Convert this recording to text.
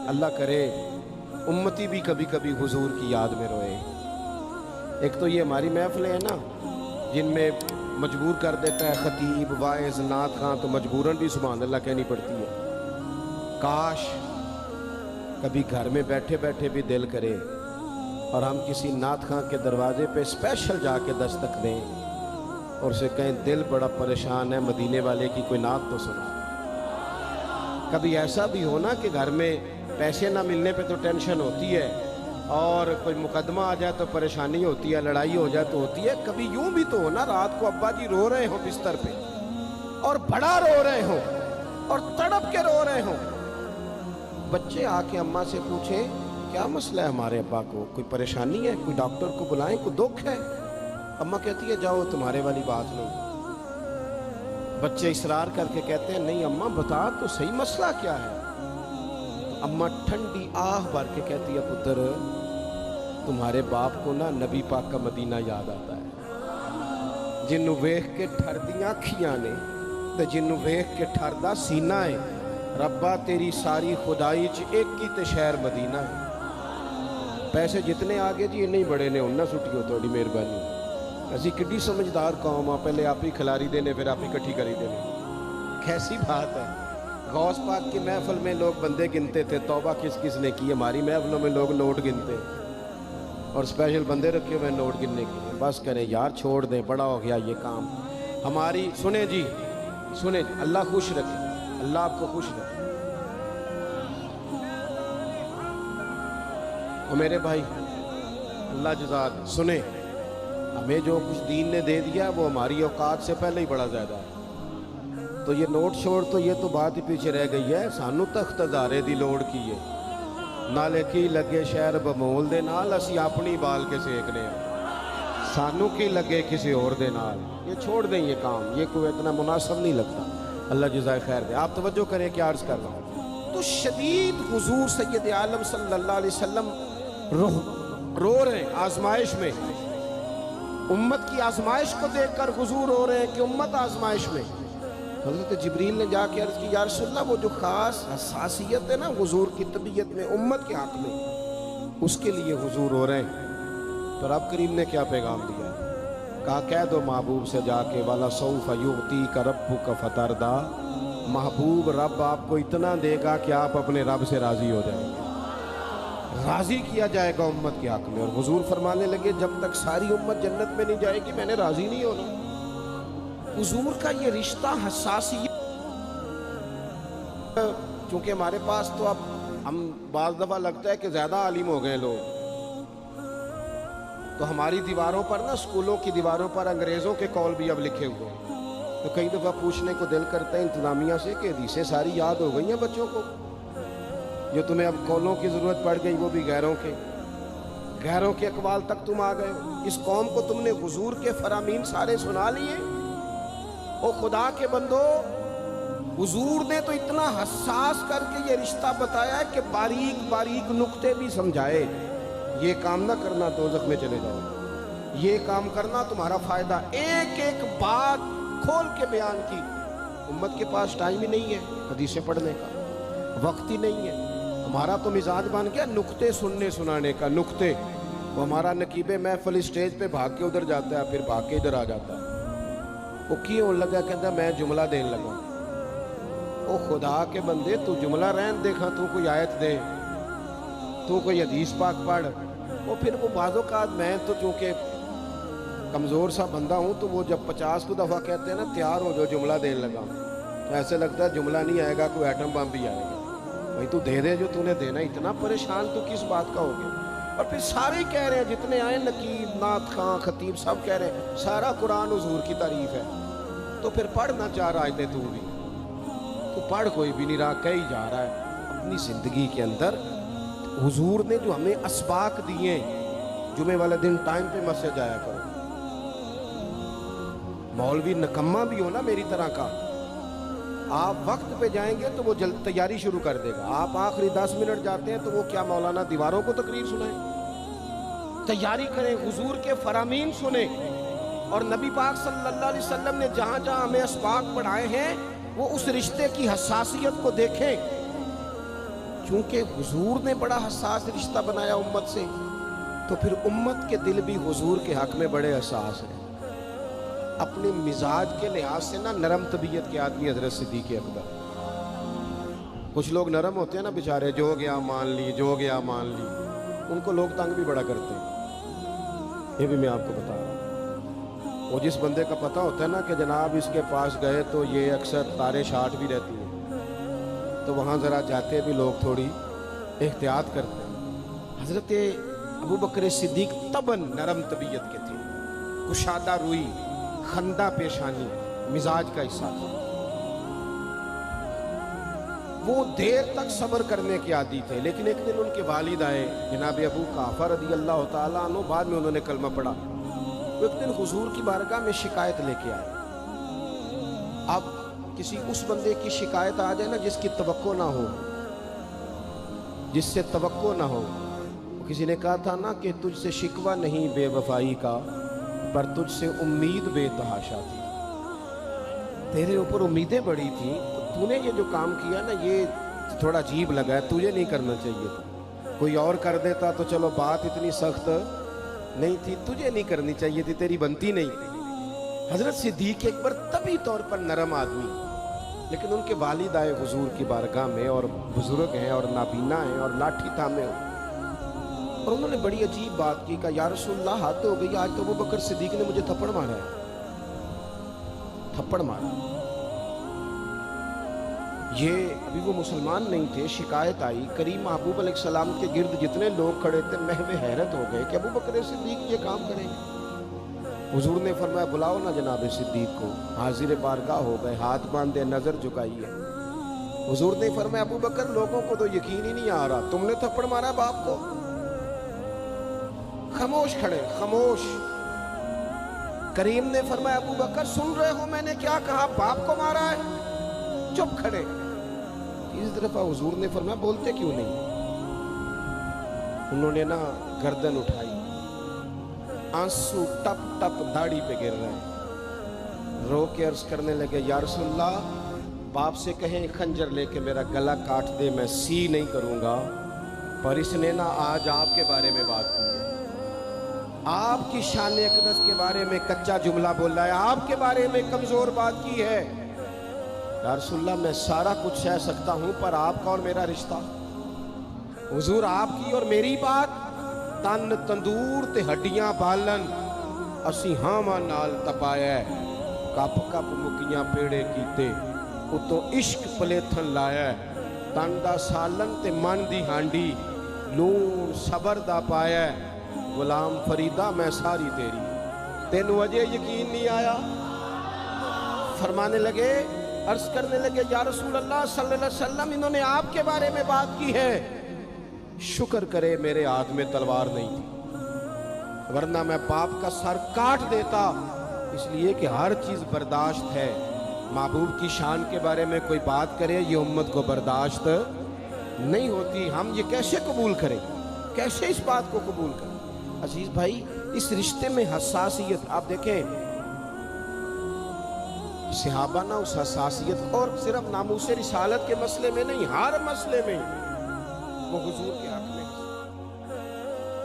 اللہ کرے امتی بھی کبھی کبھی حضور کی یاد میں روئے۔ ایک تو یہ ہماری محفلیں ہیں نا جن میں مجبور کر دیتا ہے خطیب واعظ نعت خواں، تو مجبوراً بھی سبحان اللہ کہنی پڑتی ہے۔ کاش کبھی گھر میں بیٹھے بیٹھے بھی دل کرے اور ہم کسی نعت خواں کے دروازے پہ اسپیشل جا کے دستک دیں اور اسے کہیں دل بڑا پریشان ہے، مدینے والے کی کوئی نعت تو سنا۔ کبھی ایسا بھی ہونا کہ گھر میں پیسے نہ ملنے پہ تو ٹینشن ہوتی ہے، اور کوئی مقدمہ آ جائے تو پریشانی ہوتی ہے، لڑائی ہو جائے تو ہوتی ہے۔ کبھی یوں بھی تو ہونا رات کو ابا جی رو رہے ہوں بستر پہ اور بڑا رو رہے ہوں اور تڑپ کے رو رہے ہوں، بچے آ کے اماں سے پوچھیں کیا مسئلہ ہے ہمارے ابا کو، کوئی پریشانی ہے، کوئی ڈاکٹر کو بلائیں، کوئی دکھ ہے؟ اماں کہتی ہے جاؤ تمہارے والی بات نہیں۔ بچے اصرار کر کے کہتے ہیں نہیں اماں بتا تو صحیح مسئلہ کیا ہے۔ اماں ٹھنڈی آہ بھر کے کہتی ہے پتر تمہارے باپ کو نا نبی پاک کا مدینہ یاد آتا ہے، جنوں ویکھ کے ٹھردیاں کھیاں نے تے جنوں ویکھ کے ٹھردا سینہ ہے، ربا تیری ساری خدائی چ ایک ہی تے شہر مدینہ ہے۔ پیسے جتنے آگے جی نہیں بڑے نے انہاں سٹیو تھوڑی مہربانی، اسی کڈی سمجھدار قوم آ، پہلے آپ ہی کھلاری دینے پھر آپ ہی کٹھی کری دینے۔ کیسی بات ہے، غوث پاک کی محفل میں لوگ بندے گنتے تھے، توبہ کس کس نے کی، ہماری محفلوں میں لوگ نوٹ گنتے اور اسپیشل بندے رکھے ہوئے نوٹ گننے کی۔ بس کریں یار چھوڑ دیں، بڑا ہو گیا یہ کام ہماری۔ سنیں جی سنیں، اللہ خوش رکھے، اللہ آپ کو خوش رکھے۔ اور میرے بھائی اللہ جزاک، سنیں ہمیں جو کچھ دین نے دے دیا وہ ہماری اوقات سے پہلے ہی بڑا زیادہ ہے، تو یہ نوٹ چھوڑ تو یہ تو بات ہی پیچھے رہ گئی ہے۔ سانو تخت ہزارے دی لوڑ کی ہے، نالے کی لگے شہر بمول دے نال اسی اپنی بال کے سیکنے ہیں، سانو کی لگے کسی اور دے نال۔ یہ چھوڑ دیں یہ کام، یہ کوئی اتنا مناسب نہیں لگتا۔ اللہ جزائے خیر دے۔ آپ توجہ کریں کہ عرض کر رہا ہوں تو شدید حضور سید عالم صلی اللہ علیہ وسلم رو رہے ہیں آزمائش میں، امت کی آزمائش کو دیکھ کر حضور رو رہے ہیں کہ امت آزمائش میں۔ حضرت جبریل نے جا کے عرض کی یا رسول اللہ وہ جو خاص حساسیت ہے نا حضور کی طبیعت میں امت کے حق میں، اس کے لیے حضور رو رہے ہیں۔ تو رب کریم نے کیا پیغام دیا؟ کہا کہہ دو محبوب سے جا کے وَلَسَوْفَ يُعْطِيكَ رَبُّكَ فَتَرْضَىٰ، محبوب رب آپ کو اتنا دے گا کہ آپ اپنے رب سے راضی ہو جائیں گے، راضی کیا جائے گا امت کے حق میں۔ اور حضور فرمانے لگے جب تک ساری امت جنت میں نہیں جائے گی میں نے راضی نہیں ہونا۔ حضور کا یہ رشتہ حساسیت، چونکہ ہمارے پاس تو اب ہم بعض دفعہ لگتا ہے کہ زیادہ عالم ہو گئے لوگ، تو ہماری دیواروں پر نا اسکولوں کی دیواروں پر انگریزوں کے قول بھی اب لکھے ہوئے ہیں، تو کئی دفعہ پوچھنے کو دل کرتا ہے انتظامیہ سے کہ حدیثیں ساری یاد ہو گئی ہیں بچوں کو، جو تمہیں اب قولوں کی ضرورت پڑ گئی وہ بھی غیروں کے اقوال تک تم آ گئے ہو۔ اس قوم کو تم نے حضور کے فرامین سارے سنا لیے۔ او خدا کے بندو، حضور نے تو اتنا حساس کر کے یہ رشتہ بتایا ہے کہ باریک باریک نقطے بھی سمجھائے، یہ کام نہ کرنا دوزخ میں چلے جاؤ، یہ کام کرنا تمہارا فائدہ، ایک ایک بات کھول کے بیان کی۔ امت کے پاس ٹائم ہی نہیں ہے حدیثیں پڑھنے کا، وقت ہی نہیں ہے۔ ہمارا تو مزاج بن گیا نقطے سننے سنانے کا، نقطے۔ وہ ہمارا نقیب محفل اسٹیج پہ بھاگ کے ادھر جاتا ہے، پھر بھاگ کے ادھر آ جاتا ہے۔ وہ کیوں لگا کہتا میں جملہ دین لگا۔ او خدا کے بندے تو جملہ رہن دیکھا، تو کوئی آیت دے، تو کوئی حدیث پاک پڑھ۔ وہ پھر وہ بعض اوقات میں تو چونکہ کمزور سا بندہ ہوں تو وہ جب 50 کو دفعہ کہتے ہیں نا تیار ہو جو جملہ دین لگا، تو ایسے لگتا ہے جملہ نہیں آئے گا کوئی ایٹم بم بھی آئے گا۔ بھائی تو دے دے جو تو نے دینا، اتنا پریشان تو کس بات کا ہو گیا؟ اور پھر سارے کہہ رہے ہیں جتنے آئے نقیب نعت خواں خطیب سب کہہ رہے ہیں سارا قرآن حضور کی تعریف ہے، تو پھر پڑھنا چاہ رہا ہے تو بھی تو پڑھ کوئی بھی نہیں رہا، کہی جا رہا ہے اپنی زندگی کے اندر۔ حضور نے جو ہمیں اسباق دیے، جمعے والے دن ٹائم پہ مسجد جایا کرو۔ مولوی نکمہ بھی ہو نا میری طرح کا، آپ وقت پہ جائیں گے تو وہ جلد تیاری شروع کر دے گا، آپ آخری 10 منٹ جاتے ہیں تو وہ کیا مولانا دیواروں کو تقریر سنائیں؟ تیاری کریں، حضور کے فرامین سنیں، اور نبی پاک صلی اللہ علیہ وسلم نے جہاں جہاں ہمیں اسباق پڑھائے ہیں وہ اس رشتے کی حساسیت کو دیکھیں۔ چونکہ حضور نے بڑا حساس رشتہ بنایا امت سے، تو پھر امت کے دل بھی حضور کے حق میں بڑے حساس ہیں۔ اپنے مزاج کے لحاظ سے نا نرم طبیعت کے آدمی حضرت صدیق اکبر۔ کچھ لوگ نرم ہوتے ہیں نا بیچارے، جو گیا مان لی، جو گیا مان لی، ان کو لوگ تنگ بھی بڑا کرتے ہیں۔ یہ بھی میں آپ کو بتا رہا ہوں۔ وہ جس بندے کا پتہ ہوتا ہے نا کہ جناب اس کے پاس گئے تو یہ اکثر تارے شاٹ بھی رہتی ہیں، تو وہاں ذرا جاتے بھی لوگ تھوڑی احتیاط کرتے ہیں۔ حضرت ابو بکر صدیق طبعاً نرم طبیعت کے تھے، کشادہ روئی، خندہ پیشانی مزاج کا حصہ تھا۔ وہ دیر تک صبر کرنے کے عادی تھے، لیکن ایک دن ان کے والد آئے جناب ابو قحافہ رضی اللہ تعالیٰ عنہ، بعد میں انہوں نے کلمہ پڑھا۔ وہ ایک دن حضور کی بارگاہ میں شکایت لے کے آئے۔ اب کسی اس بندے کی شکایت آ جائے نا جس کی توقع نہ ہو، جس سے توقع نہ ہو۔ کسی نے کہا تھا نا کہ تجھ سے شکوہ نہیں بے وفائی کا، پر تجھ سے امید بے تحاشا تھی۔ تیرے اوپر امیدیں بڑی تھیں، تو نے یہ جو کام کیا نا یہ تھوڑا عجیب لگا ہے، تجھے نہیں کرنا چاہیے تھا۔ کوئی اور کر دیتا تو چلو بات اتنی سخت نہیں تھی، تجھے نہیں کرنی چاہیے تھی، تیری بنتی نہیں۔ حضرت صدیق اکبر طبی طور پر نرم آدمی، لیکن ان کے والد آئے حضور کی بارگاہ میں، اور بزرگ ہیں اور نابینا ہیں اور لاٹھی تھامے ہو، اور انہوں نے بڑی عجیب بات کی، کہا یا رسول اللہ حد ہو گئی، آج تو ابو بکر صدیق نے مجھے تھپڑ مارا ہے، تھپڑ مارا۔ یہ ابھی وہ مسلمان نہیں تھے، شکایت آئی، کریم محبوب علیہ السلام کے گرد جتنے لوگ کھڑے تھے محو حیرت ہو گئے کہ ابو بکر صدیق یہ کام کریں گے۔ حضور نے فرمایا بلاؤ نا جناب صدیق کو۔ حاضر بارگاہ ہو گئے، ہاتھ باندھے، نظر جھکائی ہے۔ حضور نے فرمایا ابو بکر لوگوں کو تو یقین ہی نہیں آ رہا، تم نے تھپڑ مارا باپ کو؟ خاموش کھڑے، خاموش۔ کریم نے فرمایا ابو بکر سن رہے ہو میں نے کیا کہا، باپ کو مارا ہے؟ چپ کھڑے۔ اس دفعہ حضور نے فرمایا بولتے کیوں نہیں؟ انہوں نے نا گردن اٹھائی، آنسو ٹپ ٹپ داڑھی پہ گر رہے ہیں، رو کے عرض کرنے لگے یا رسول اللہ باپ سے کہیں خنجر لے کے میرا گلا کاٹ دے، میں سی نہیں کروں گا، پر اس نے نا آج آپ کے بارے میں بات کی ہے، آپ کی شان اقدس کے بارے میں کچا جملہ بولا ہے، آپ کے بارے میں کمزور بات کی ہے۔ یا رسول اللہ میں سارا کچھ سہ سکتا ہوں، پر آپ کا اور میرا رشتہ، حضور آپ کی اور میری بات، تن تندور تے ہڈیاں بالن، اسی ہاواں نال تپایا ہے، کپ کپ مکیاں پیڑے کیتے، اتوں عشق پلیتھن لایا ہے، تن دا سالن تے من دی ہانڈی، لون صبر دا پایا ہے، غلام فریدہ میں ساری تیری، تینوں وجہ یقین نہیں آیا؟ فرمانے لگے، عرض کرنے لگے یا رسول اللہ صلی اللہ علیہ وسلم انہوں نے آپ کے بارے میں بات کی ہے، شکر کرے میرے ہاتھ میں تلوار نہیں تھی، ورنہ میں باپ کا سر کاٹ دیتا، اس لیے کہ ہر چیز برداشت ہے، محبوب کی شان کے بارے میں کوئی بات کرے یہ امت کو برداشت نہیں ہوتی، ہم یہ کیسے قبول کریں، کیسے اس بات کو قبول کریں؟ عزیز بھائی اس رشتے میں حساسیت آپ دیکھیں، صحابہ نا اس حساسیت، اور صرف ناموس رسالت کے مسئلے میں نہیں، ہر مسئلے میں وہ حضور کے